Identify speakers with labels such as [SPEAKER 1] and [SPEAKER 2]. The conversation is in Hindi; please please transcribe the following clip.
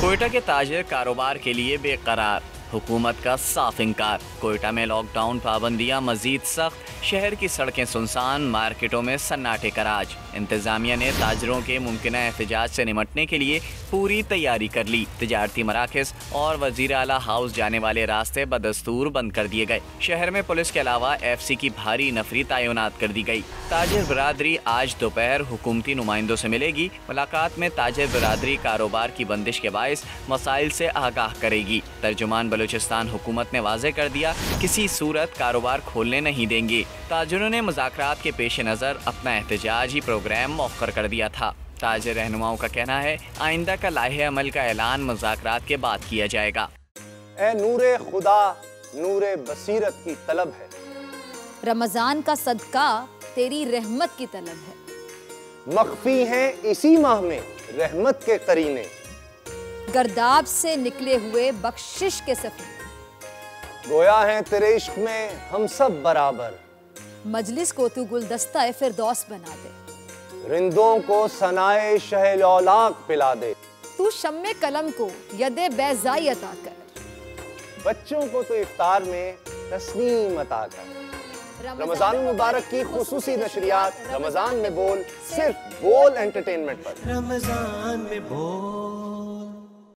[SPEAKER 1] कोयटा के ताजिर कारोबार के लिए बेकरार, हुकूमत का साफ इंकार। कोयटा में लॉकडाउन पाबंदियां मजीद सख्त, शहर की सड़कें सुनसान, मार्केटों में सन्नाटे का राज। इंतजामिया ने ताजिरों के मुमकिना एहतजाज से निमटने के लिए पूरी तैयारी कर ली। तिजारती मराकज़ और वजीर आला हाउस जाने वाले रास्ते बदस्तूर बंद कर दिए गए। शहर में पुलिस के अलावा FC की भारी नफरी तैनात कर दी गई। ताजिर बिरादरी आज दोपहर हुकूमती नुमाइंदों से मिलेगी। मुलाकात में ताजिर बिरादरी कारोबार की बंदिश के बायस मसाइल से आगाह करेगी। तर्जुमान बलूचिस्तान हुकूमत ने वाज़ेह कर दिया, किसी सूरत कारोबार खोलने नहीं देंगे। ताजिरों ने मुज़ाकरात के पेश नज़र अपना एहतजाजी प्रोग्राम मौखर कर दिया था। ताजिर रहनुमाओं का कहना है, आइंदा का लाहे अमल का ऐलान मुज़ाकरात के बाद किया जाएगा।
[SPEAKER 2] ए नूरे खुदा, नूरे बसीरत की तलब है,
[SPEAKER 3] रमजान का सदका तेरी रहमत की तलब है।
[SPEAKER 2] मख्फी हैं इसी माह में रहमत के करीने,
[SPEAKER 3] गर्दाब से निकले हुए बख्शिश के सफीने।
[SPEAKER 2] गोया है तेरे इश्क में हम सब बराबर,
[SPEAKER 3] मजलिस को तू गुलदस्ता फिरदौस बना दे।
[SPEAKER 2] रिंदों को सनाए शहलौलाक पिला दे,
[SPEAKER 3] तू शम्मे कलम को यदे बैज़ाई अता कर।
[SPEAKER 2] बच्चों को तो इफ्तार में तस्नीम अता कर। रमजान मुबारक की खुसूसी नशरियात रमजान में बोल, सिर्फ बोल एंटरटेनमेंट पर।
[SPEAKER 4] रमजान में बोल।